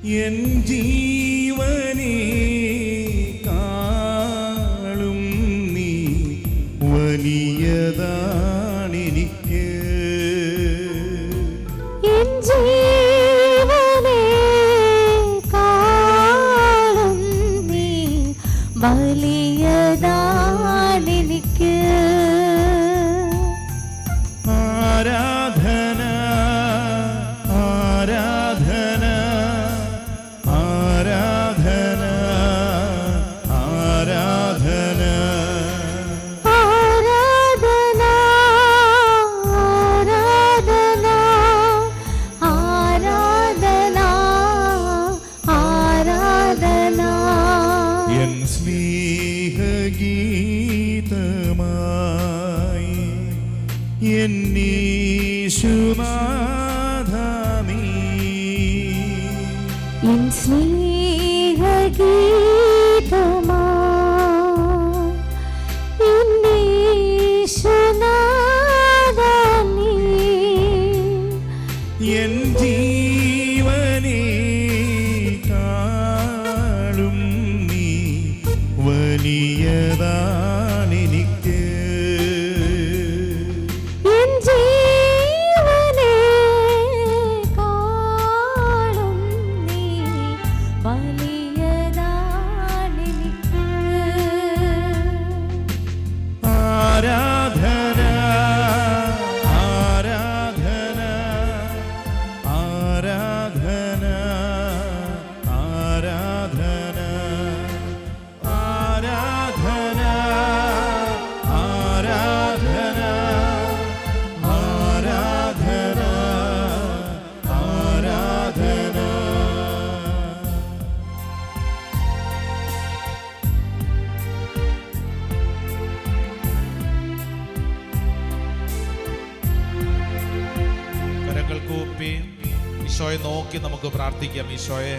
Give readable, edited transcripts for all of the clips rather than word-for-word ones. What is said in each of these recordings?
N ജീവനെ കാളും നീ വലിയതാണെനിക്ക്. N ജീവനെ കാളും നീ വലിയതാണെനിക്ക്. ആരാധന ആരാധന ആരാധന ആരാധന ആരാധന ആരാധന ആരാധന ആരാധന. എൻ സ്നേഹഗീതമായി എന്നീശുനാഥ നീ. എൻ സ്നേഹഗീതമായി എന്നീശുനാഥ നീ. എൻ ജീവനെ കാളും നീ വലിയതാണെനിക്ക്. എൻ ജീവനെ കാളും നീ വലിയതാണെനിക്ക്. ആരാധന ആരാധന ആരാധന ആരാധന ആരാധന ആരാധന ആരാധന ആരാധന. കരങ്ങൾ കൂപ്പി ഈശോയെ നോക്കി നമുക്ക് പ്രാർത്ഥിക്കാം. ഈശോയെ,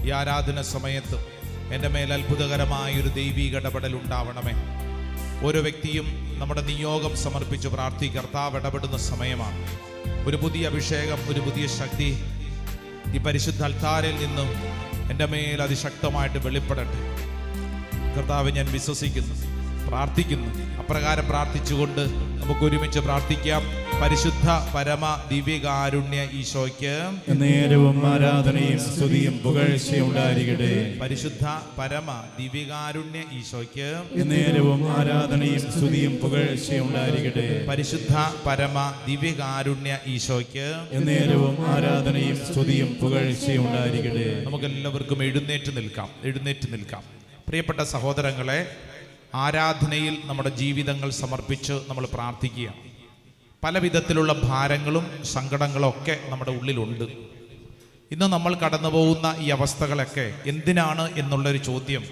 ഈ ആരാധന സമയത്ത് എൻ്റെ മേൽ അത്ഭുതകരമായൊരു ദൈവീക ഇടപെടൽ ഉണ്ടാവണമേ. ഓരോ വ്യക്തിയും നമ്മുടെ നിയോഗം സമർപ്പിച്ച് പ്രാർത്ഥിക്കുക. കർത്താവ് ഇടപെടുന്ന സമയമാണ്. ഒരു പുതിയ അഭിഷേകം, ഒരു പുതിയ ശക്തി ഈ പരിശുദ്ധ അൽത്താരയിൽ നിന്നും എൻ്റെ മേൽ അതിശക്തമായിട്ട് വെളിപ്പെടട്ടെ. കർത്താവ്, ഞാൻ വിശ്വസിക്കുന്നു, പ്രാർത്ഥിക്കുന്നു. അപ്രകാരം പ്രാർത്ഥിച്ചുകൊണ്ട് നമുക്ക് ഒരുമിച്ച് പ്രാർത്ഥിക്കാം. പരിശുദ്ധ പരമ ദിവ്യകാരുണ്യ ഈശോയ്ക്ക് നേരവും ആരാധനയും സ്തുതിയും പുകഴ്ചയും ഉണ്ടായിരിക്കട്ടെ. പരിശുദ്ധ പരമ ദിവ്യകാരുണ്യ ഈശോയ്ക്ക് നേരവും ആരാധനയും സ്തുതിയും പുകഴ്ചയും ഉണ്ടായിരിക്കട്ടെ. പരിശുദ്ധ പരമ ദിവ്യകാരുണ്യ ഈശോയ്ക്ക് നേരവും ആരാധനയും സ്തുതിയും പുകഴ്ചയും ഉണ്ടായിരിക്കട്ടെ. നമുക്കെല്ലാവർക്കും എഴുന്നേറ്റ് നിൽക്കാം. പ്രിയപ്പെട്ട സഹോദരങ്ങളെ, ആരാധനയിൽ നമ്മുടെ ജീവിതങ്ങൾ സമർപ്പിച്ച് നമ്മൾ പ്രാർത്ഥിക്കുക. പല വിധത്തിലുള്ള ഭാരങ്ങളും സങ്കടങ്ങളും ഒക്കെ നമ്മുടെ ഉള്ളിലുണ്ട്. ഇന്ന് നമ്മൾ കടന്നു പോകുന്ന ഈ അവസ്ഥകളൊക്കെ എന്തിനാണ് എന്നുള്ളൊരു ചോദ്യം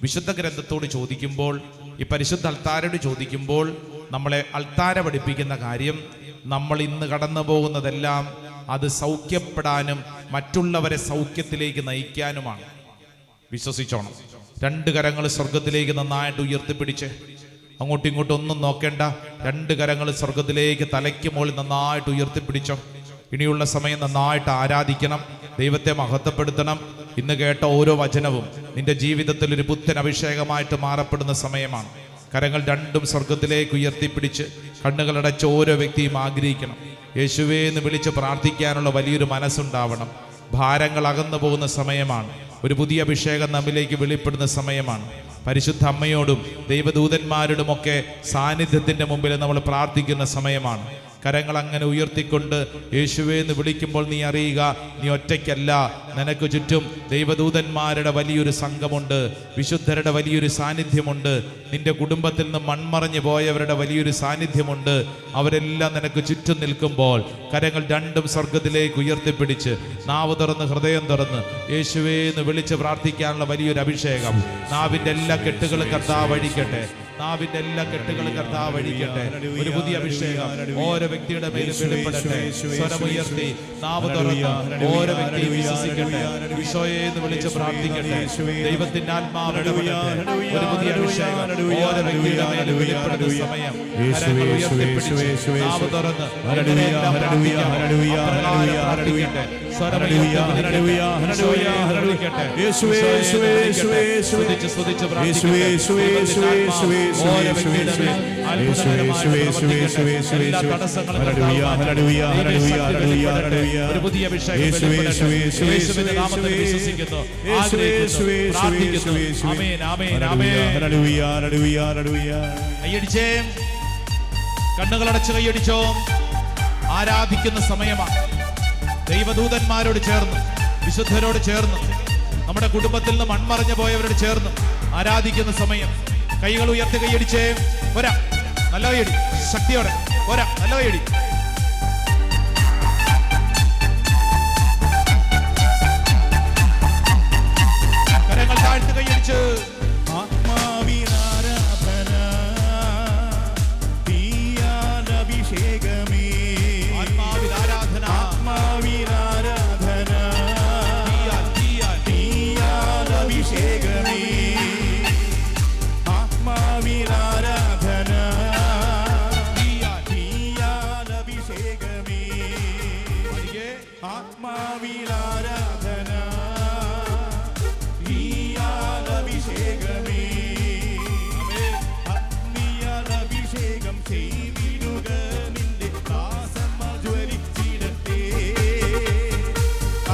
വിശുദ്ധ ഗ്രന്ഥത്തോട് ചോദിക്കുമ്പോൾ, ഈ പരിശുദ്ധ അൾത്താരോട് ചോദിക്കുമ്പോൾ, നമ്മളെ അൾത്താര പഠിപ്പിക്കുന്ന കാര്യം, നമ്മൾ ഇന്ന് കടന്നു പോകുന്നതെല്ലാം അത് സൗഖ്യപ്പെടാനും മറ്റുള്ളവരെ സൗഖ്യത്തിലേക്ക് നയിക്കാനുമാണ്. വിശ്വസിച്ചോണം. രണ്ട് കരങ്ങൾ സ്വർഗത്തിലേക്ക് നന്നായിട്ട് ഉയർത്തിപ്പിടിച്ച്, അങ്ങോട്ടും ഇങ്ങോട്ടും ഒന്നും നോക്കേണ്ട, രണ്ട് കരങ്ങൾ സ്വർഗത്തിലേക്ക് തലയ്ക്ക് മുകളിൽ നന്നായിട്ട് ഉയർത്തിപ്പിടിച്ചോ. ഇനിയുള്ള സമയം നന്നായിട്ട് ആരാധിക്കണം, ദൈവത്തെ മഹത്വപ്പെടുത്തണം. ഇന്ന് കേട്ട ഓരോ വചനവും നിന്റെ ജീവിതത്തിൽ ഒരു പുത്തൻ അഭിഷേകമായിട്ട് മാറപ്പെടുന്ന സമയമാണ്. കരങ്ങൾ രണ്ടും സ്വർഗത്തിലേക്ക് ഉയർത്തിപ്പിടിച്ച് കണ്ണുകളടച്ച് ഓരോ വ്യക്തിയും ആഗ്രഹിക്കണം. യേശുവേ എന്ന് വിളിച്ച് പ്രാർത്ഥിക്കാനുള്ള വലിയൊരു മനസ്സുണ്ടാവണം. ഭാരങ്ങൾ അകന്നു പോകുന്ന സമയമാണ്. ഒരു പുതിയ അഭിഷേകം നമ്മിലേക്ക് വെളിപ്പെടുന്ന സമയമാണ്. പരിശുദ്ധ അമ്മയോടും ദൈവദൂതന്മാരോടുമൊക്കെ സാന്നിധ്യത്തിൻ്റെ മുമ്പിൽ നമ്മൾ പ്രാർത്ഥിക്കുന്ന സമയമാണ്. കരങ്ങൾ അങ്ങനെ ഉയർത്തിക്കൊണ്ട് യേശുവേ എന്ന് വിളിക്കുമ്പോൾ നീ അറിയുക, നീ ഒറ്റയ്ക്കല്ല. നിനക്ക് ചുറ്റും ദൈവദൂതന്മാരുടെ വലിയൊരു സംഘമുണ്ട്, വിശുദ്ധരുടെ വലിയൊരു സാന്നിധ്യമുണ്ട്, നിന്റെ കുടുംബത്തിൽ നിന്ന് മൺമറഞ്ഞു പോയവരുടെ വലിയൊരു സാന്നിധ്യമുണ്ട്. അവരെല്ലാം നിനക്ക് ചുറ്റും നിൽക്കുമ്പോൾ കരങ്ങൾ രണ്ടും സ്വർഗത്തിലേക്ക് ഉയർത്തിപ്പിടിച്ച് നാവ് തുറന്ന് ഹൃദയം തുറന്ന് യേശുവേ എന്ന് വിളിച്ച് പ്രാർത്ഥിക്കാനുള്ള വലിയൊരു അഭിഷേകം. നാവിൻ്റെ എല്ലാ കെട്ടുകളും കർത്താവ് അഴിക്കട്ടെ. നാവിന്റെ എല്ലാ കെട്ടുകളും കർത്താവ് അഴിക്കട്ടെ. ഒരു പുതിയ അഭിഷേകം ഓരോ വ്യക്തിയുടെ മേലും വെളിപ്പെടട്ടെ. സ്വരമുയർത്തി നാവ് തുറന്ന് ഓരോ വ്യക്തിയും വിശ്വസിക്കട്ടെ. ഈശോയെ എന്ന് വിളിച്ച് പ്രാർത്ഥിക്കട്ടെ. ദൈവത്തിന്റെ ആത്മാവ് ഇടപെടട്ടെ. ഒരു പുതിയ അഭിഷേകം ഓരോ വ്യക്തിയുടെ മേലും വെളിപ്പെടുന്ന സമയം. കരങ്ങൾ ഉയർത്തിപ്പിടിച്ച് നാവ് തുറന്ന് പ്രാർത്ഥിക്കട്ടെ. ഹല്ലേലൂയ ഹല്ലേലൂയ ഹല്ലേലൂയ ഹല്ലേലൂയ യേശുവേ യേശുവേ യേശുവേ സ്തുതിച്ച് സ്തുതിച്ച് യേശുവേ യേശുവേ യേശുവേ യേശുവേ യേശുവേ യേശുവേ എല്ലാ തടസ്സങ്ങളും ഹല്ലേലൂയ ഹല്ലേലൂയ ഹല്ലേലൂയ ഹല്ലേലൂയ ഹല്ലേലൂയ ഒരു പുതിയ അഭിഷേകം യേശുവേ യേശുവേ യേശുവിന്റെ നാമത്തിൽ വിശ്വസിക്കുന്നു, ആഗ്രഹിക്കുന്നു, പ്രാർത്ഥിക്കുന്നു. ആമേൻ ആമേൻ ആമേൻ. ഹല്ലേലൂയ ഹല്ലേലൂയ ഹല്ലേലൂയ. കൈയടിച്ചേ, കണ്ണുകളടച്ച് കൈയടിച്ചോ. ആരാധിക്കുന്ന സമയമാണ്. ദൈവദൂതന്മാരോട് ചേർന്ന്, വിശുദ്ധരോട് ചേർന്ന്, നമ്മുടെ കുടുംബത്തിൽ നിന്ന് മൺമറഞ്ഞു പോയവരോട് ചേർന്ന് ആരാധിക്കുന്ന സമയം. കൈകൾ ഉയർത്തി കൈയടിച്ചേ. പോരാ, നല്ല കൈയടി, ശക്തിയോടെ പോരാ, നല്ല കൈയടി. കരങ്ങൾ താഴ്ത്തി കൈയടിച്ച് ആത്മാവിനാരാധന തീയാലഭിഷേകമേ ആത്മാവിൽ ആരാധന, ആത്മാവിനാരാധന തീയാലഭിഷേകമേ ആത്മാവിനാരാധന തീയാലഭിഷേകമേ ആത്മാവിനാരാധന തീയാലഭിഷേകമേ അഗ്നിയാലഭിഷേകം ചെയ്തിടുക നിന്റെ ദാസന്മാർ ജ്വലിച്ചിടട്ടെ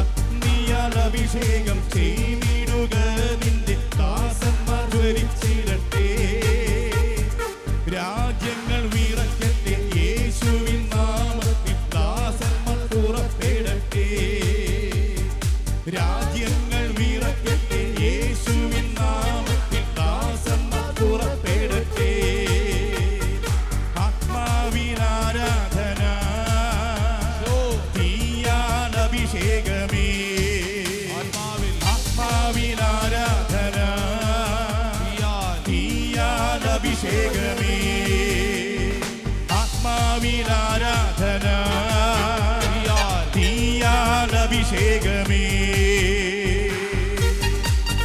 അഗ്നിയാലഭിഷേകം ചെയ്തിടുക നിന്റെ ദാസന്മാർ ജ്വലിച്ചിടട്ടെ രാജ്യങ്ങൾ വിറക്കട്ടെ യേശുവിൻ നാമത്തിൽ ദാസന്മാർ പുറപ്പെടട്ടെ രാജ്യങ്ങൾ വിറക്കട്ടെ യേശുവിൻ നാമത്തിൽ ദാസന്മാർ പുറപ്പെടട്ടെ ആത്മാവിനാരാധന തീയാലഭിഷേകമേ ആത്മാവിനാരാധന തീയാലഭിഷേകമേ ആത്മാവിനാരാധന തീയാലഭിഷേകമേ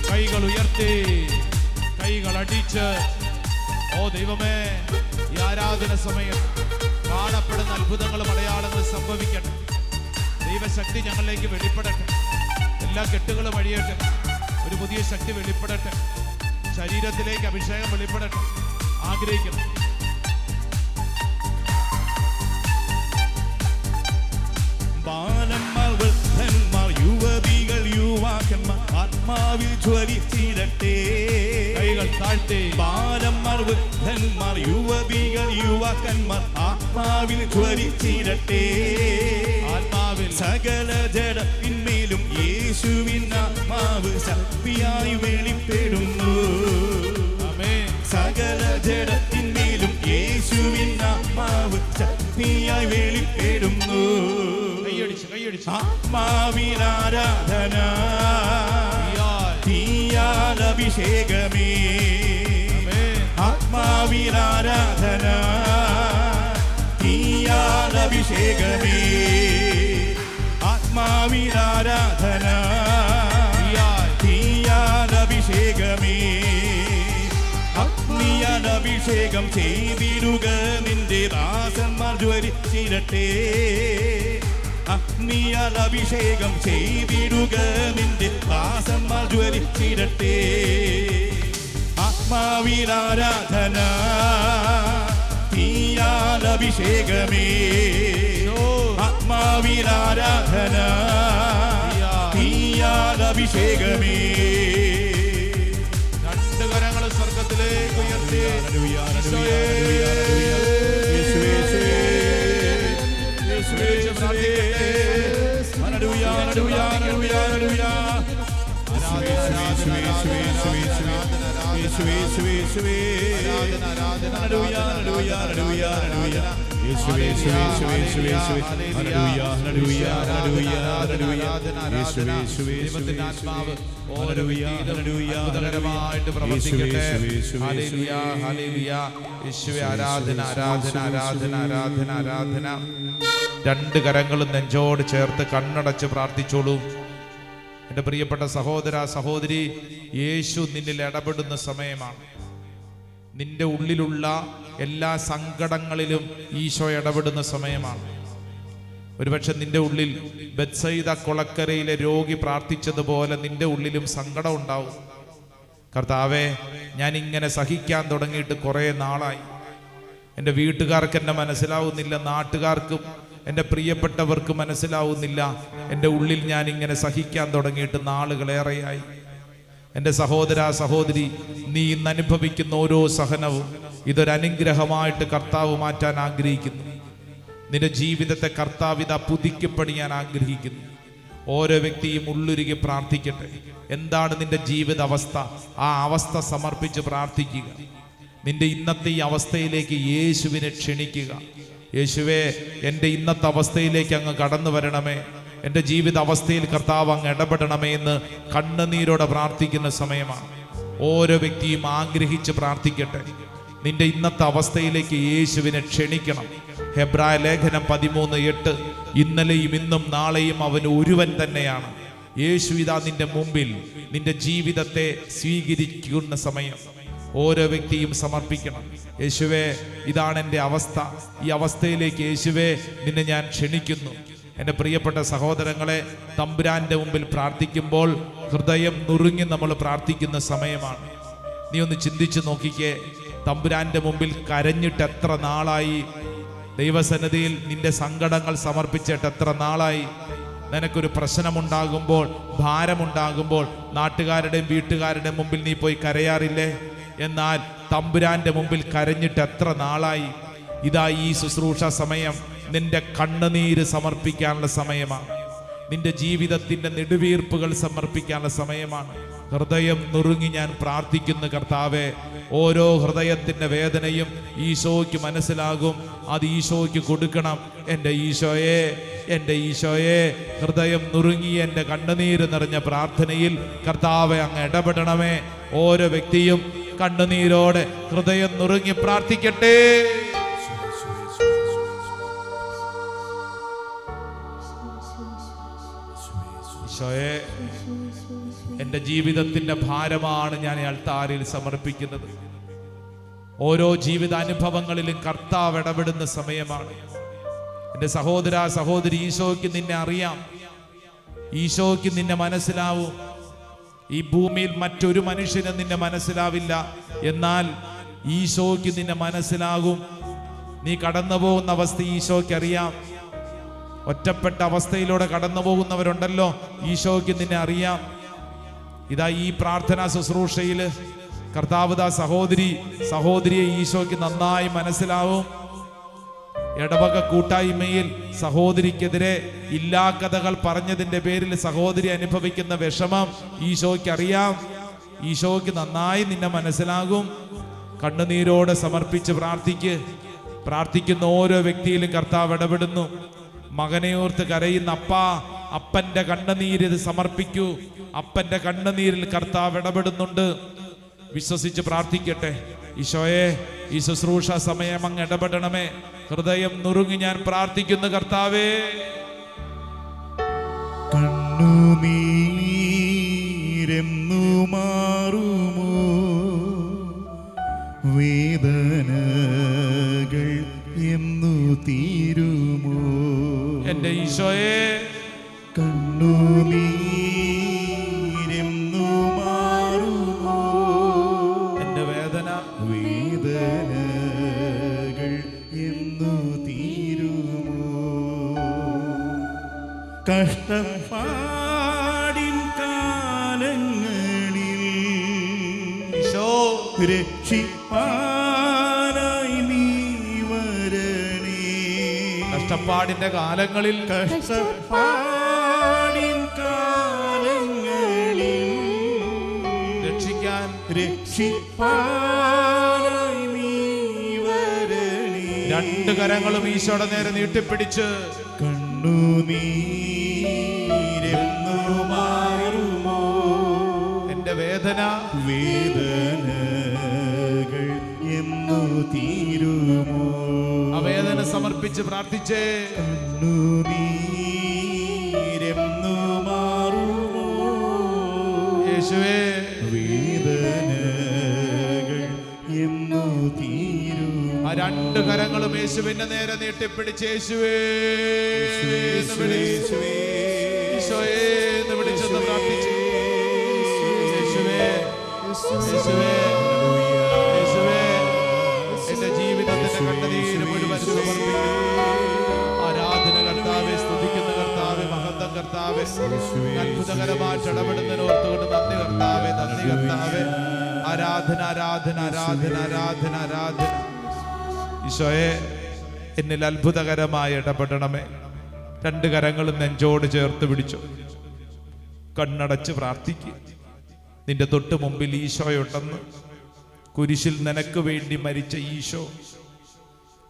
കൈകൾ ഉയർത്തി, കൈകൾ അടിച്ച്. ഓ ദൈവമേ, ഈ ആരാധന സമയം കാണപ്പെടുന്ന അത്ഭുതങ്ങളും അടയാളങ്ങളും സംഭവിക്കട്ടെ. ദൈവശക്തി ഞങ്ങളിലേക്ക് വെളിപ്പെടട്ടെ. എല്ലാ കെട്ടുകളും അഴിയട്ടെ. ഒരു പുതിയ ശക്തി വെളിപ്പെടട്ടെ. ശരീരത്തിലേക്ക് അഭിഷേകം വെളിപ്പെടട്ടെ. ആഗ്രഹിക്കണം. ബാലന്മാർ വൃദ്ധന്മാർ യുവതികൾ യുവാക്കന്മാർ ആത്മാവിൽ ജ്വലിച്ചിടട്ടെ കൈകൾ താഴ്ത്തി. ബാലന്മാർ വൃദ്ധന്മാർ യുവതികൾ യുവാക്കന്മാർ ആത്മാവിൽ ജ്വലിച്ചിടട്ടെ ആത്മാവിൽ സകല ജഡത്തിന്മേലും യേശുവിൻ ആത്മാവ് ശക്തിയായി വെളിപ്പെടുന്നു ആമേൻ. സകല ജഡത്തിന്മേലും യേശുവിൻ ആത്മാവ് ശക്തിയായി വെളിപ്പെടുന്നു കൈയടിച്ച് കൈയടിച്ച്. ആത്മാവിനാരാധന തീയാലഭിഷേകമേ ആമേൻ. ആത്മാവിനാരാധന തീയാലഭിഷേകമേ ആത്മാവിനാരാധന തീയാലഭിഷേകമേ അഗ്നിയാലഭിഷേകം ചെയ്തിടുക നിന്റെ ദാസന്മാർ ജ്വലിച്ചിടട്ടെ അഗ്നിയാലഭിഷേകം ചെയ്തിടുക നിന്റെ ദാസന്മാർ ജ്വലിച്ചിടട്ടെ ആത്മാവിനാരാധന തീയാലഭിഷേകമേ ആത്മാവിനാരാധന തീയാലഭിഷേകമേ രണ്ട് കരങ്ങൾ സ്വർഗത്തിലേക്ക് ഉയർത്തി. ഈശോയേ. ദൈവത്തിന്റെ ആത്മാവ് ഓരോ വ്യക്തിയിലും അത്ഭുതകരമായിട്ട് പ്രവർത്തിക്കട്ടെ. Hallelujah, hallelujah. യേശുവേ, ആരാധന ആരാധന ആരാധന ആരാധന ആരാധന. രണ്ട് കരങ്ങളും നെഞ്ചോട് ചേർത്ത് കണ്ണടച്ച് പ്രാർത്ഥിച്ചോളൂ. എൻ്റെ പ്രിയപ്പെട്ട സഹോദര സഹോദരി, യേശു നിന്നിൽ ഇടപെടുന്ന സമയമാണ്. നിന്റെ ഉള്ളിലുള്ള എല്ലാ സങ്കടങ്ങളിലും ഈശോ ഇടപെടുന്ന സമയമാണ്. ഒരുപക്ഷെ നിന്റെ ഉള്ളിൽ ബെത്സയിദ കൊളക്കരയിലെ രോഗി പ്രാർത്ഥിച്ചതുപോലെ നിന്റെ ഉള്ളിലും സങ്കടം ഉണ്ടാവും. കർത്താവേ, ഞാൻ ഇങ്ങനെ സഹിക്കാൻ തുടങ്ങിയിട്ട് കുറേ നാളായി. എൻ്റെ വീട്ടുകാർക്ക് എന്നെ മനസ്സിലാവുന്നില്ല, നാട്ടുകാർക്കും എൻ്റെ പ്രിയപ്പെട്ടവർക്ക് മനസ്സിലാവുന്നില്ല. എൻ്റെ ഉള്ളിൽ ഞാൻ ഇങ്ങനെ സഹിക്കാൻ തുടങ്ങിയിട്ട് നാളുകളേറെയായി. എൻ്റെ സഹോദര സഹോദരി, നീ ഇന്ന് അനുഭവിക്കുന്ന ഓരോ സഹനവും ഇതൊരനുഗ്രഹമായിട്ട് കർത്താവ് മാറ്റാൻ ആഗ്രഹിക്കുന്നു. നിന്റെ ജീവിതത്തെ കർത്താവിത പുതുക്കിപ്പണിയാൻ ആഗ്രഹിക്കുന്നു. ഓരോ വ്യക്തിയും ഉള്ളുരുകി പ്രാർത്ഥിക്കട്ടെ. എന്താണ് നിന്റെ ജീവിത അവസ്ഥ? ആ അവസ്ഥ സമർപ്പിച്ച് പ്രാർത്ഥിക്കുക. നിന്റെ ഇന്നത്തെ ഈ അവസ്ഥയിലേക്ക് യേശുവിനെ ക്ഷണിക്കുക. യേശുവേ, എൻ്റെ ഇന്നത്തെ അവസ്ഥയിലേക്ക് അങ്ങ് കടന്നു വരണമേ. എൻ്റെ ജീവിത അവസ്ഥയിൽ കർത്താവ് അങ്ങ് ഇടപെടണമേ എന്ന് കണ്ണുനീരോടെ പ്രാർത്ഥിക്കുന്ന സമയമാണ്. ഓരോ വ്യക്തിയും ആഗ്രഹിച്ച് പ്രാർത്ഥിക്കട്ടെ. നിന്റെ ഇന്നത്തെ അവസ്ഥയിലേക്ക് യേശുവിനെ ക്ഷണിക്കണം. ഹെബ്രായ ലേഖനം 13:8, ഇന്നലെയും ഇന്നും നാളെയും അവൻ ഒരുവൻ തന്നെയാണ്. യേശു ഇതാ നിന്റെ മുമ്പിൽ. നിന്റെ ജീവിതത്തെ സ്വീകരിക്കുന്ന സമയം ഓരോ വ്യക്തിയും സമർപ്പിക്കണം. യേശുവേ, ഇതാണ് എൻ്റെ അവസ്ഥ. ഈ അവസ്ഥയിലേക്ക് യേശുവേ നിന്നെ ഞാൻ ക്ഷണിക്കുന്നു. എൻ്റെ പ്രിയപ്പെട്ട സഹോദരങ്ങളെ, തമ്പുരാന്റെ മുമ്പിൽ പ്രാർത്ഥിക്കുമ്പോൾ ഹൃദയം നുറുങ്ങി നമ്മൾ പ്രാർത്ഥിക്കുന്ന സമയമാണ്. നീ ഒന്ന് ചിന്തിച്ചു നോക്കിക്കേ. തമ്പുരാന്റെ മുമ്പിൽ കരഞ്ഞിട്ട് എത്ര നാളായി? ദൈവസന്നിധിയിൽ നിന്റെ സങ്കടങ്ങൾ സമർപ്പിച്ചിട്ട് എത്ര നാളായി? നിനക്കൊരു പ്രശ്നമുണ്ടാകുമ്പോൾ, ഭാരമുണ്ടാകുമ്പോൾ നാട്ടുകാരുടെയും വീട്ടുകാരുടെയും മുമ്പിൽ നീ പോയി കരയാറില്ലേ? എന്നാൽ തമ്പുരാന്റെ മുമ്പിൽ കരഞ്ഞിട്ട് എത്ര നാളായി? ഇതാ ഈ ശുശ്രൂഷ സമയം നിന്റെ കണ്ണുനീര് സമർപ്പിക്കാനുള്ള സമയമാണ്. നിന്റെ ജീവിതത്തിന്റെ നെടുവീർപ്പുകൾ സമർപ്പിക്കാനുള്ള സമയമാണ്. ഹൃദയം നുറുങ്ങി ഞാൻ പ്രാർത്ഥിക്കുന്നു. കർത്താവേ, ഓരോ ഹൃദയത്തിന്റെ വേദനയും ഈശോയ്ക്ക് മനസ്സിലാകും. അത് ഈശോയ്ക്ക് കൊടുക്കണം. എൻ്റെ ഈശോയെ, എൻ്റെ ഈശോയെ, ഹൃദയം നുറുങ്ങി എൻ്റെ കണ്ണുനീര് നിറഞ്ഞ പ്രാർത്ഥനയിൽ കർത്താവെ അങ്ങ് ഇടപെടണമേ. ഓരോ വ്യക്തിയും കണ്ണുനീരോടെ ഹൃദയം നുറുങ്ങി പ്രാർത്ഥിക്കട്ടെ. ഈശോയെ, എൻ്റെ ജീവിതത്തിന്റെ ഭാരമാണ് ഞാൻ അൾത്താരിൽ സമർപ്പിക്കുന്നത്. ഓരോ ജീവിതാനുഭവങ്ങളിലും കർത്താവ് ഇടപെടുന്ന സമയമാണ്. എൻ്റെ സഹോദര സഹോദരി, ഈശോയ്ക്ക് നിന്നെ അറിയാം. ഈശോയ്ക്ക് നിന്നെ മനസ്സിലാവും. ഈ ഭൂമിയിൽ മറ്റൊരു മനുഷ്യനും നിന്നെ മനസ്സിലാവില്ല. എന്നാൽ ഈശോയ്ക്ക് നിന്നെ മനസ്സിലാകും. നീ കടന്നു പോകുന്ന അവസ്ഥ ഈശോയ്ക്ക് അറിയാം. ഒറ്റപ്പെട്ട അവസ്ഥയിലൂടെ കടന്നു പോകുന്നവരുണ്ടല്ലോ, ഈശോയ്ക്ക് നിന്നെ അറിയാം. ഇതാ ഈ പ്രാർത്ഥനാ ശുശ്രൂഷയില് കർത്താവുദാ സഹോദരിയെ ഈശോയ്ക്ക് നന്നായി മനസ്സിലാവും. ഇടവക കൂട്ടായ്മയിൽ സഹോദരിക്കെതിരെ ഇല്ലാ കഥകൾ പറഞ്ഞതിന്റെ പേരിൽ സഹോദരി അനുഭവിക്കുന്ന വിഷമം ഈശോയ്ക്ക് അറിയാം. ഈശോയ്ക്ക് നന്നായി നിന്നെ മനസ്സിലാകും. കണ്ണുനീരോടെ സമർപ്പിച്ച് പ്രാർത്ഥിക്കുന്ന ഓരോ വ്യക്തിയിലും കർത്താവ് ഇടപെടുന്നു. മകനെ ഓർത്ത് കരയുന്ന അപ്പന്റെ കണ്ണുനീര് സമർപ്പിക്കൂ. അപ്പന്റെ കണ്ണുനീരിൽ കർത്താവ് ഇടപെടുന്നുണ്ട്. വിശ്വസിച്ച് പ്രാർത്ഥിക്കട്ടെ. ഈശോയെ, ഈ ശുശ്രൂഷ സമയം അങ്ങ് ഇടപെടണമേ. ഹൃദയം നുറുങ്ങി ഞാൻ പ്രാർത്ഥിക്കുന്നു. കർത്താവേ, കണ്ണുനീരെന്നു മാറുമോ? വേദനകൾ എന്നു തീരുമോ? എൻ്റെ ഈശോയെ, കണ്ണുനീരെന്നു മാറുമോ? എൻ്റെ വേദനകൾ എന്നു തീരുമോ? കഷ്ടപ്പാടിൻ കാലങ്ങളിൽ ഈശോ രക്ഷിപ്പാനായി നീ വരണേ. കഷ്ടപ്പാടിന്റെ കാലങ്ങളിൽ കഷ്ടപ്പാടിൻ കാലങ്ങളിൽ രക്ഷിപ്പാനായി നീ വരണേ. രണ്ട് കരങ്ങളും ഈശോയുടെ നേരെ നീട്ടിപ്പിടിച്ച് കണ്ണുനീരെന്നു മാറുമോ? എന്റെ വേദനകൾ എന്നു തീരുമോ? ആ വേദന സമർപ്പിച്ച് പ്രാർത്ഥിച്ചേ. കണ്ണുനീരെന്നു മാറുമോ? യേശുവേ, വേദനകൾ എന്നു തീരുമോ? ആ രണ്ട് രണ്ട് കരങ്ങളും യേശുവിന്റെ നേരെ നീട്ടിപ്പിടിച്ച് യേശുവേ എന്ന് വിളിച്ച്, ഈശോയേ എന്ന് വിളിച്ചൊന്ന് പ്രാർത്ഥിച്ചു. യേശുവേ, യേശുവേ, യേശുവേ, എന്റെ ജീവിതത്തിന്റെ കണ്ണുനീര് മുഴുവൻ സമർപ്പിക്കുന്നു. ആരാധന കർത്താവേ, സ്തുതിക്കുന്ന കർത്താവേ, മഹത്വം കർത്താവേ, അത്ഭുതകരമായിട്ട് ഇടപെടുന്നതിനോർത്തുകൊണ്ട് നന്ദി കർത്താവേ, നന്ദി കർത്താവേ. ആരാധന, ആരാധന, ആരാധന, ആരാധന, ആരാധന. ഈശോയെ, എന്നിൽ അത്ഭുതകരമായി ഇടപെടണമേ. രണ്ട് കരങ്ങളും നെഞ്ചോട് ചേർത്ത് പിടിച്ചു, കണ്ണടച്ച് പ്രാർത്ഥിക്കുക. നിന്റെ തൊട്ട് മുമ്പിൽ ഈശോയുണ്ടെന്ന്, കുരിശിൽ നിനക്ക് വേണ്ടി മരിച്ച ഈശോ.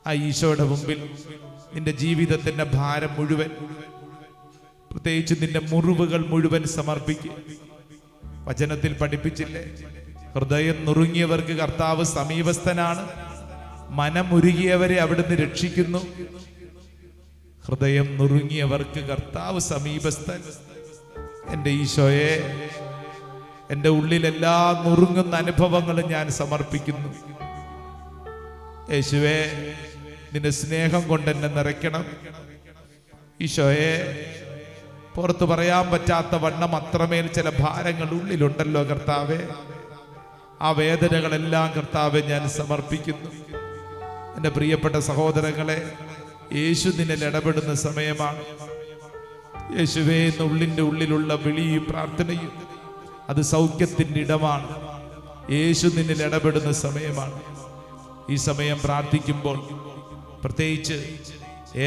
ആ ഈശോയുടെ മുമ്പിൽ നിന്റെ ജീവിതത്തിന്റെ ഭാരം മുഴുവൻ, പ്രത്യേകിച്ച് നിന്റെ മുറിവുകൾ മുഴുവൻ സമർപ്പിക്കുക. വചനത്തിൽ പഠിപ്പിച്ചില്ലേ, ഹൃദയം നുറുങ്ങിയവർക്ക് കർത്താവ് സമീപസ്ഥനാണ്, മനമുരുകിയവരെ അവിടുന്ന് രക്ഷിക്കുന്നു. ഹൃദയം നുറുങ്ങിയവർക്ക് കർത്താവ് സമീപസ്ഥൻ. എൻ്റെ ഈശോയെ, എൻ്റെ ഉള്ളിലെല്ലാ നുറുങ്ങുന്ന അനുഭവങ്ങളും ഞാൻ സമർപ്പിക്കുന്നു. യേശുവേ, നിന്റെ സ്നേഹം കൊണ്ട് എന്നെ നിറയ്ക്കണം. ഈശോയെ, പുറത്ത് പറയാൻ പറ്റാത്ത വണ്ണം അത്രമേൽ ചില ഭാരങ്ങൾ ഉള്ളിലുണ്ടല്ലോ കർത്താവേ. ആ വേദനകളെല്ലാം കർത്താവെ ഞാൻ സമർപ്പിക്കുന്നു. എൻ്റെ പ്രിയപ്പെട്ട സഹോദരങ്ങളെ, യേശു നിന്നിൽ ഇടപെടുന്ന സമയമാണ്. യേശുവേ എന്ന ഉള്ളിൻ്റെ ഉള്ളിലുള്ള വിളിയും പ്രാർത്ഥനയും അത് സൗഖ്യത്തിൻ്റെ ഇടമാണ്. യേശു നിന്നിൽ ഇടപെടുന്ന സമയമാണ്. ഈ സമയം പ്രാർത്ഥിക്കുമ്പോൾ പ്രത്യേകിച്ച്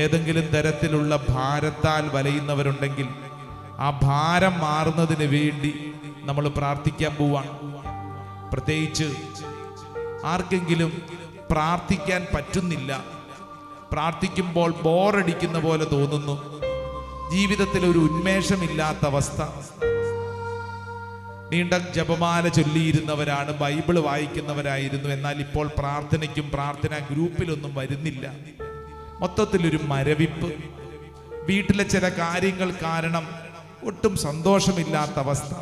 ഏതെങ്കിലും തരത്തിലുള്ള ഭാരത്താൽ വലയുന്നവരുണ്ടെങ്കിൽ ആ ഭാരം മാറുന്നതിന് വേണ്ടി നമ്മൾ പ്രാർത്ഥിക്കാൻ പോവാണ്. പ്രത്യേകിച്ച് ആർക്കെങ്കിലും പ്രാർത്ഥിക്കാൻ പറ്റുന്നില്ല, പ്രാർത്ഥിക്കുമ്പോൾ ബോറടിക്കുന്ന പോലെ തോന്നുന്നു, ജീവിതത്തിൽ ഒരു ഉന്മേഷമില്ലാത്ത അവസ്ഥ. നീണ്ട ജപമാല ചൊല്ലിയിരുന്നവരാണ്, ബൈബിൾ വായിക്കുന്നവരായിരുന്നു, എന്നാൽ ഇപ്പോൾ പ്രാർത്ഥനയ്ക്കും പ്രാർത്ഥനാ ഗ്രൂപ്പിലൊന്നും വരുന്നില്ല. മൊത്തത്തിലൊരു മരവിപ്പ്, വീട്ടിലെ ചില കാര്യങ്ങൾ കാരണം ഒട്ടും സന്തോഷമില്ലാത്ത അവസ്ഥ,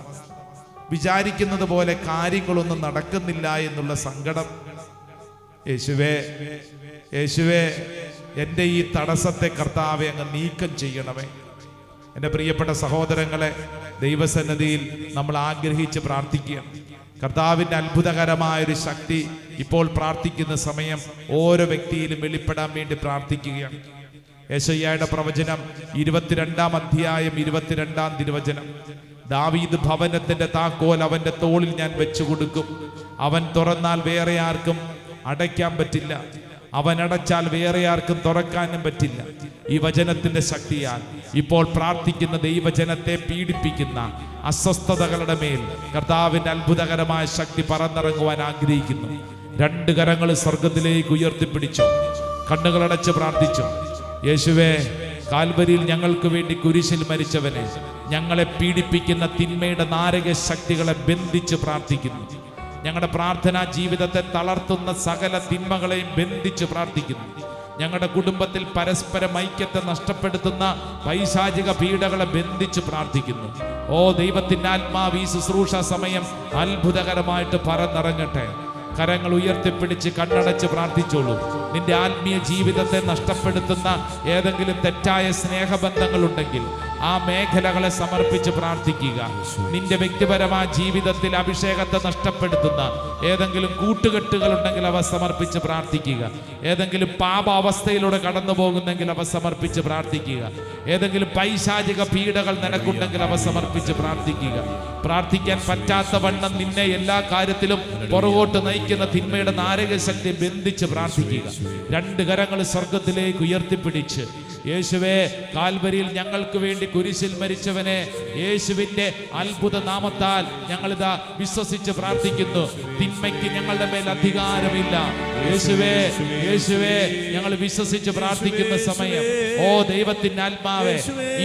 വിചാരിക്കുന്നത് പോലെ കാര്യങ്ങളൊന്നും നടക്കുന്നില്ല എന്നുള്ള സങ്കടം. യേശുവേ, യേശുവേ, എൻ്റെ ഈ തടസ്സത്തെ കർത്താവെ അങ്ങ് നീക്കം ചെയ്യണമേ. എൻ്റെ പ്രിയപ്പെട്ട സഹോദരങ്ങളെ, ദൈവസന്നിധിയിൽ നമ്മൾ ആഗ്രഹിച്ച് പ്രാർത്ഥിക്കുക. കർത്താവിൻ്റെ അത്ഭുതകരമായൊരു ശക്തി ഇപ്പോൾ പ്രാർത്ഥിക്കുന്ന സമയം ഓരോ വ്യക്തിയിലും വെളിപ്പെടാൻ വേണ്ടി പ്രാർത്ഥിക്കുകയാണ്. യെശയ്യായുടെ പ്രവചനം 22-ാം അധ്യായം 22-ാം തിരുവചനം. ദാവീദ് ഭവനത്തിന്റെ താക്കോൽ അവന്റെ തോളിൽ ഞാൻ വെച്ചു കൊടുക്കും. അവൻ തുറന്നാൽ വേറെ ആർക്കും അടയ്ക്കാൻ പറ്റില്ല, അവൻ അടച്ചാൽ വേറെ ആർക്കും തുറക്കാനും പറ്റില്ല. ഈ വചനത്തിന്റെ ശക്തിയാൽ ഇപ്പോൾ പ്രാർത്ഥിക്കുന്ന ദൈവജനത്തെ പീഡിപ്പിക്കുന്ന അസ്വസ്ഥതകളുടെ മേൽ കർത്താവിന്റെ അത്ഭുതകരമായ ശക്തി പറന്നിറങ്ങുവാൻ ആഗ്രഹിക്കുന്നു. രണ്ട് കരങ്ങൾ സ്വർഗത്തിലേക്ക് ഉയർത്തിപ്പിടിച്ചു, കണ്ണുകളടച്ച് പ്രാർത്ഥിച്ചു. യേശുവേ, കാൽവരിയിൽ ഞങ്ങൾക്ക് വേണ്ടി കുരിശിൽ മരിച്ചവനെ, ഞങ്ങളെ പീഡിപ്പിക്കുന്ന തിന്മയുടെ നാരക ശക്തികളെ ബന്ധിച്ച് പ്രാർത്ഥിക്കുന്നു. ഞങ്ങളുടെ പ്രാർത്ഥനാ ജീവിതത്തെ തളർത്തുന്ന സകല തിന്മകളെയും ബന്ധിച്ച് പ്രാർത്ഥിക്കുന്നു. ഞങ്ങളുടെ കുടുംബത്തിൽ പരസ്പരം ഐക്യത്തെ നഷ്ടപ്പെടുത്തുന്ന പൈശാചിക പീഡകളെ ബന്ധിച്ച് പ്രാർത്ഥിക്കുന്നു. ഓ ദൈവത്തിൻ്റെ ആത്മാവ് ഈ ശുശ്രൂഷ സമയം അത്ഭുതകരമായിട്ട് പറന്നിറങ്ങട്ടെ. കരങ്ങൾ ഉയർത്തിപ്പിടിച്ച് കണ്ണടച്ച് പ്രാർത്ഥിച്ചോളൂ. നിന്റെ ആത്മീയ ജീവിതത്തെ നഷ്ടപ്പെടുത്തുന്ന ഏതെങ്കിലും തെറ്റായ സ്നേഹബന്ധങ്ങളുണ്ടെങ്കിൽ ആ മേഖലകളെ സമർപ്പിച്ച് പ്രാർത്ഥിക്കുക. നിന്റെ വ്യക്തിപരമായ ജീവിതത്തിൽ അഭിഷേകത്തെ നഷ്ടപ്പെടുത്തുന്ന ഏതെങ്കിലും കൂട്ടുകെട്ടുകൾ ഉണ്ടെങ്കിൽ അവ സമർപ്പിച്ച് പ്രാർത്ഥിക്കുക. ഏതെങ്കിലും പാപ അവസ്ഥയിലൂടെ കടന്നു പോകുന്നെങ്കിൽ അവ സമർപ്പിച്ച് പ്രാർത്ഥിക്കുക. ഏതെങ്കിലും പൈശാചിക പീഡകൾ നിനക്കുണ്ടെങ്കിൽ അവ സമർപ്പിച്ച് പ്രാർത്ഥിക്കുക. പ്രാർത്ഥിക്കാൻ പറ്റാത്ത വണ്ണം നിന്നെ എല്ലാ കാര്യത്തിലും പുറകോട്ട് നയിക്കുന്ന തിന്മയുടെ നാരകശക്തി ബന്ധിച്ച് പ്രാർത്ഥിക്കുക. രണ്ട് കരങ്ങൾ സ്വർഗത്തിലേക്ക് ഉയർത്തിപ്പിടിച്ച്, യേശുവേ, കാൽവരിയിൽ ഞങ്ങൾക്ക് വേണ്ടി കുരിശിൽ മരിച്ചവനെ, യേശുവിന്റെ അത്ഭുത നാമത്താൽ ഞങ്ങളിതാ വിശ്വസിച്ച് പ്രാർത്ഥിക്കുന്നു. തിന്മയ്ക്ക് ഞങ്ങളുടെ മേൽ അധികാരമില്ല. യേശുവേ, യേശുവേ, ഞങ്ങൾ വിശ്വസിച്ച് പ്രാർത്ഥിക്കുന്ന സമയം, ഓ ദൈവത്തിന്റെ ആത്മാവേ,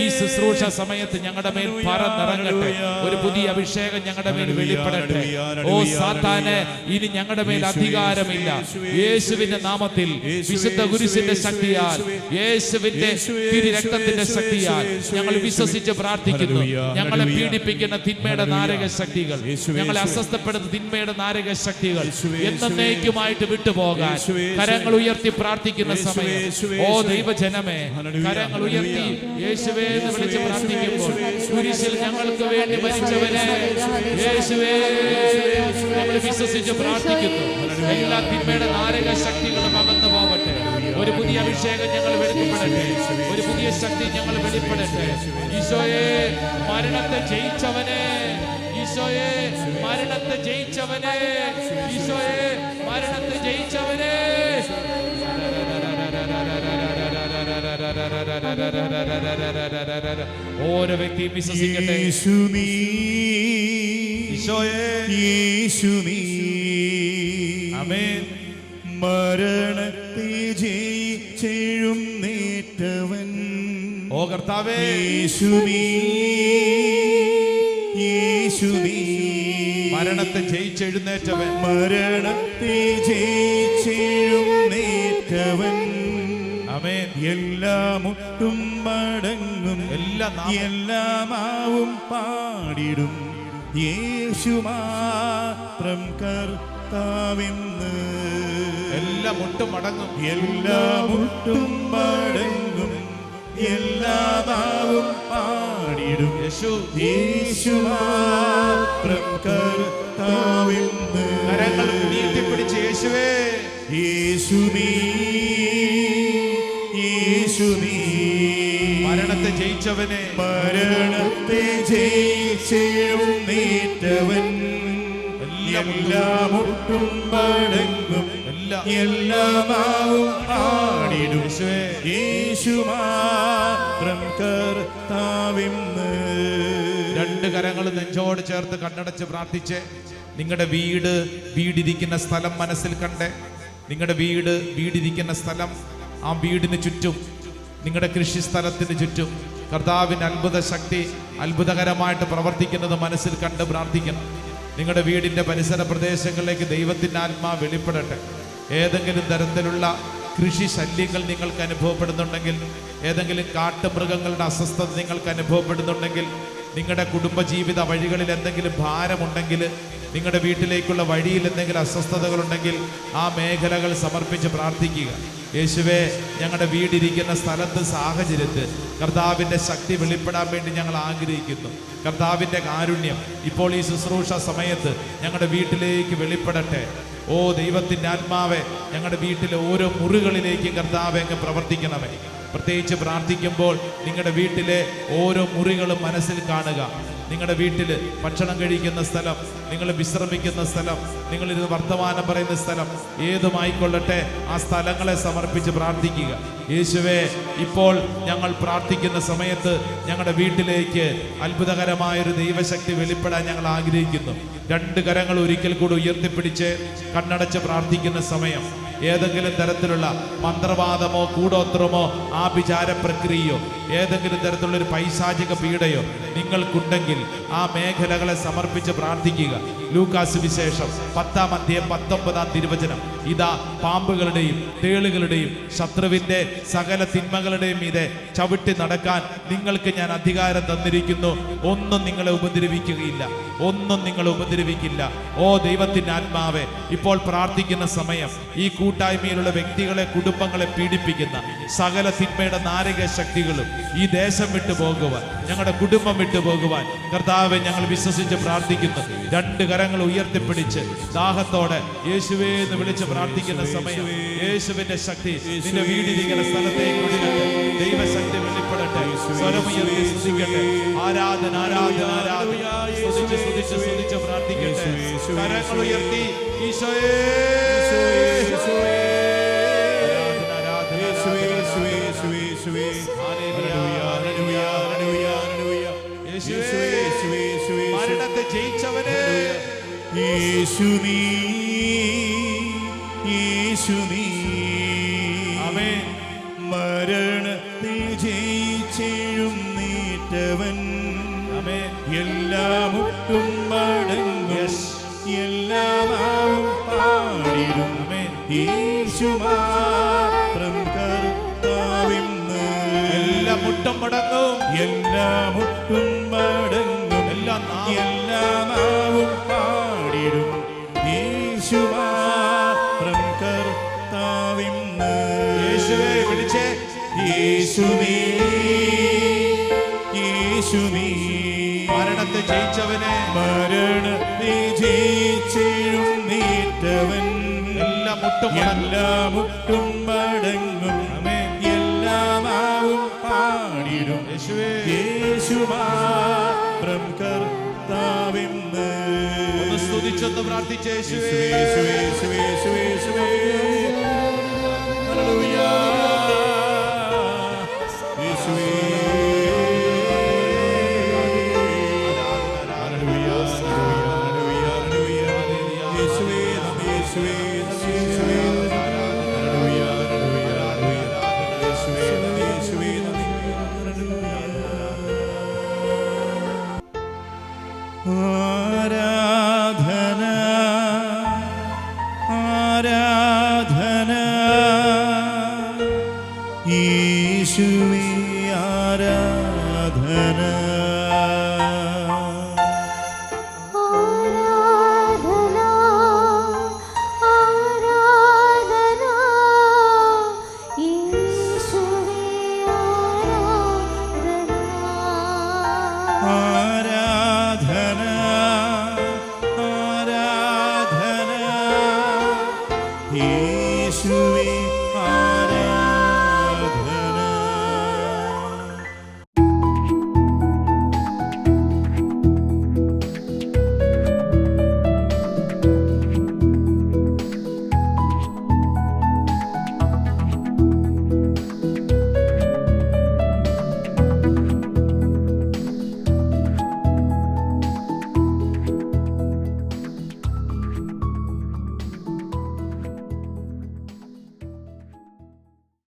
ഈ ശുശ്രൂഷ സമയത്ത് ഞങ്ങളുടെ മേൽ പറന്നിറങ്ങട്ടെ. ഒരു പുതിയ അഭിഷേകം ഞങ്ങളുടെ മേൽ വെളിപ്പെടട്ടെ. ഓ സാത്താനെ, ഇനി ഞങ്ങളുടെ മേൽ അധികാരമില്ല. യേശുവിന്റെ നാമത്തിൽ, വിശുദ്ധ കുരിശിന്റെ ശക്തിയാൽ, യേശുവിന്റെ യേശുവിന്റെ തിരുരക്തത്തിന്റെ ശക്തിയാൽ ഞങ്ങൾ വിശ്വസിച്ച് പ്രാർത്ഥിക്കുന്നു. ഞങ്ങളെ പീഡിപ്പിക്കുന്ന തിന്മയുടെ നാരക ശക്തികൾ, ഞങ്ങളെ അസ്വസ്ഥപ്പെടുന്ന തിന്മയുടെ നാരക ശക്തികൾ എന്നേക്കുമായിട്ട് വിട്ടുപോകാൻ കരങ്ങൾ ഉയർത്തി പ്രാർത്ഥിക്കുന്ന സമയം, ഓ ദൈവജനമേ, കരങ്ങൾ ഉയർത്തി യേശുവേ എന്ന് വിളിച്ച് പ്രാർത്ഥിക്കുമ്പോൾ, കുരിശിൽ ഞങ്ങൾക്ക് വേണ്ടി മരിച്ചവനെ യേശുവേ ഞങ്ങൾ വിശ്വസിച്ച് പ്രാർത്ഥിക്കുന്നു. എല്ലാ തിന്മയുടെ നാരക ശക്തികളും അകന്നു പോകട്ടെ. ഒരു പുതിയ അഭിഷേകം ഞങ്ങൾ വെളിപ്പെടട്ടെ, ഒരു പുതിയ ശക്തി ഞങ്ങൾ വെളിപ്പെടട്ടെ. ഈശോയെ, മരണത്തെ ജയിച്ചവനെ, ഈശോയെ മരണത്തെ ജയിച്ചവനെ, ഈശോയെ മരണത്തെ ജയിച്ചവനെ, ഓരോ വ്യക്തിയും വിശ്വസിക്കട്ടെ. ആമേൻ. മരണത്തെ ജയിച്ചെഴുന്നേറ്റവൻ, ഓ കർത്താവേ, മരണത്തെ ജയിച്ചെഴുന്നേറ്റവൻ, മരണത്തെ ജയിച്ചെഴുന്നേറ്റവൻ. ആമേൻ. എല്ലാ മുട്ടും മടങ്ങും, എല്ലാ നാവും പാടിടും, യേശു മാത്രം കർത്താവെന്ന്. എല്ലാ മുട്ടും മടങ്ങും, എല്ലാ മുട്ടും മടങ്ങും, എല്ലാ നാവും പാടിടും, യേശു മാത്രം കർത്താവെന്ന്. കരങ്ങൾ നീട്ടിപ്പിടിച്ച് യേശുവേ, യേശുവേ, യേശുവേ, മരണത്തെ ജയിച്ചവനെ, മരണത്തെ ജയിച്ചെഴുന്നേറ്റവൻ. എല്ലാ മുട്ടും മടങ്ങും, എല്ലാ നാവും പാടിടും, യേശു മാത്രം കർത്താവെന്ന്. രണ്ട് കരങ്ങൾ നെഞ്ചോട് ചേർത്ത് കണ്ണടച്ച് പ്രാർത്ഥിച്ച് നിങ്ങളുടെ വീടിരിക്കുന്ന സ്ഥലം മനസ്സിൽ കണ്ടേ. നിങ്ങളുടെ വീടിരിക്കുന്ന സ്ഥലം, ആ വീടിന് ചുറ്റും, നിങ്ങളുടെ കൃഷിസ്ഥലത്തിന് ചുറ്റും കർത്താവിൻ്റെ അത്ഭുത ശക്തി അത്ഭുതകരമായിട്ട് പ്രവർത്തിക്കുന്നത് മനസ്സിൽ കണ്ട് പ്രാർത്ഥിക്കണം. നിങ്ങളുടെ വീടിൻ്റെ പരിസര പ്രദേശങ്ങളിലേക്ക് ദൈവത്തിൻ്റെ ആത്മാവ് വെളിപ്പെടട്ടെ. ഏതെങ്കിലും തരത്തിലുള്ള കൃഷി ശല്യങ്ങൾ നിങ്ങൾക്ക് അനുഭവപ്പെടുന്നുണ്ടെങ്കിൽ, ഏതെങ്കിലും കാട്ടുമൃഗങ്ങളുടെ അസ്വസ്ഥത നിങ്ങൾക്ക് അനുഭവപ്പെടുന്നുണ്ടെങ്കിൽ, നിങ്ങളുടെ കുടുംബജീവിത വഴികളിൽ എന്തെങ്കിലും ഭാരമുണ്ടെങ്കിൽ, നിങ്ങളുടെ വീട്ടിലേക്കുള്ള വഴിയിൽ എന്തെങ്കിലും അസ്വസ്ഥതകളുണ്ടെങ്കിൽ ആ മേഖലകൾ സമർപ്പിച്ച് പ്രാർത്ഥിക്കുക. യേശുവേ, ഞങ്ങളുടെ വീടിരിക്കുന്ന സ്ഥലത്ത്, സാഹചര്യത്തിൽ കർത്താവിൻ്റെ ശക്തി വെളിപ്പെടാൻ വേണ്ടി ഞങ്ങൾ ആഗ്രഹിക്കുന്നു. കർത്താവിൻ്റെ കാരുണ്യം ഇപ്പോൾ ഈ ശുശ്രൂഷ സമയത്ത് ഞങ്ങളുടെ വീട്ടിലേക്ക് വെളിപ്പെടട്ടെ. ഓ ദൈവത്തിൻ്റെ ആത്മാവെ, ഞങ്ങളുടെ വീട്ടിലെ ഓരോ മുറികളിലേക്കും കർത്താവെ അങ്ങ് പ്രവർത്തിക്കണമേ. പ്രത്യേകിച്ച് പ്രാർത്ഥിക്കുമ്പോൾ നിങ്ങളുടെ വീട്ടിലെ ഓരോ മുറികളും മനസ്സിൽ കാണുക. നിങ്ങളുടെ വീട്ടിൽ ഭക്ഷണം കഴിക്കുന്ന സ്ഥലം, നിങ്ങൾ വിശ്രമിക്കുന്ന സ്ഥലം, നിങ്ങളിരുന്ന് വർത്തമാനം പറയുന്ന സ്ഥലം ഏതുമായിക്കൊള്ളട്ടെ, ആ സ്ഥലങ്ങളെ സമർപ്പിച്ച് പ്രാർത്ഥിക്കുക. യേശുവേ, ഇപ്പോൾ ഞങ്ങൾ പ്രാർത്ഥിക്കുന്ന സമയത്ത് ഞങ്ങളുടെ വീട്ടിലേക്ക് അത്ഭുതകരമായൊരു ദൈവശക്തി വെളിപ്പെടാൻ ഞങ്ങൾ ആഗ്രഹിക്കുന്നു. രണ്ട് കരങ്ങൾ ഒരിക്കൽ കൂടി ഉയർത്തിപ്പിടിച്ച് കണ്ണടച്ച് പ്രാർത്ഥിക്കുന്ന സമയം ഏതെങ്കിലും തരത്തിലുള്ള മന്ത്രവാദമോ കൂടോത്രമോ ആഭിചാര പ്രക്രിയയോ ഏതെങ്കിലും തരത്തിലുള്ളൊരു പൈശാചിക പീഡയോ നിങ്ങൾക്കുണ്ടെങ്കിൽ ആ മേഖലകളെ സമർപ്പിച്ച് പ്രാർത്ഥിക്കുക. ലൂക്കാസ് വിശേഷം 10-ാം അധ്യായം 19-ാം തിരുവചനം, ഇതാ പാമ്പുകളുടെയും തേളുകളുടെയും ശത്രുവിൻ്റെ സകല തിന്മകളുടെയും മീതെ ചവിട്ടി നടക്കാൻ നിങ്ങൾക്ക് ഞാൻ അധികാരം തന്നിരിക്കുന്നു, ഒന്നും നിങ്ങളെ ഉപദ്രവിക്കുകയില്ല, ഒന്നും നിങ്ങളെ ഉപദ്രവിക്കില്ല. ഓ ദൈവത്തിൻ്റെ ആത്മാവെ, ഇപ്പോൾ പ്രാർത്ഥിക്കുന്ന സമയം ഈ കൂട്ടായ്മയിലുള്ള വ്യക്തികളെ, കുടുംബങ്ങളെ പീഡിപ്പിക്കുന്ന സകല തിന്മയുടെ നാരക ശക്തികളും ഈ ദേശം വിട്ടു പോകുവാൻ, ഞങ്ങളുടെ കുടുംബം വിട്ടു പോകുവാൻ കർത്താവെ ഞങ്ങൾ വിശ്വസിച്ച് പ്രാർത്ഥിക്കുന്നു. രണ്ട് കരങ്ങൾ ഉയർത്തിപ്പിടിച്ച് ദാഹത്തോടെ യേശുവേ എന്ന് വിളിച്ച് പ്രാർത്ഥിക്കുന്ന സമയം യേശുവിന്റെ ശക്തി നിന്റെ വീടിരിക്കുന്ന സ്ഥലത്തേക്ക് ഒഴുകട്ടെ. ദൈവശക്തി വെളിപ്പെടട്ടെ. സ്വരമുയർത്തി സ്തുതിക്കട്ടെ. ആരാധന ആരാധന ആരാധന. സ്തുതിച്ച് പ്രാർത്ഥിക്കട്ടെ. കരങ്ങൾ ഉയർത്തി ഈശോയേ മരണത്തെ ജയിച്ചവനെ, യേശുവേ, യേശുവേ, ആമേൻ. മരണത്തെ ജയിച്ചെഴുന്നേറ്റവൻ, ആമേൻ. എല്ലാ മുട്ടും മടങ്ങും, എല്ലാ നാവും പാടിടും, യേശു മാത്രം കർത്താവെന്ന്. എല്ലാ മുട്ടും മടങ്ങും, എല്ലാ നാവും പാടിടും യേശുമാത്രം കർത്താവിന്ന്. യേശുവേ വിളിച്ചേ, യേശു നീ, യേശു നീ, മരണത്തെ ജയിച്ചവനെ, മരണത്തെ ജയിച്ചെഴുന്നേറ്റവൻ, എല്ലാ മുട്ടും മടങ്ങും, എല്ലാ നാവും പാടിടും യേശുമാത്രം കർത്താവിന്ന്. ഒന്ന് സ്തുതിച്ചൊന്ന് പ്രാർത്ഥിച്ച യേശുവേ, യേശുവേ, യേശുവേ, യേശുവേ, യേശുവേ. ഹല്ലേലൂയ. യേശുവേ. ഹല്ലേലൂയ, ഹല്ലേലൂയ, ഹല്ലേലൂയ. യേശുവേ, നന്ദി, യേശുവേ, നന്ദി, യേശുവേ. ഹല്ലേലൂയ, ഹല്ലേലൂയ, ഹല്ലേലൂയ. യേശുവേ, നന്ദി, യേശുവേ, നന്ദി. ഹല്ലേലൂയ.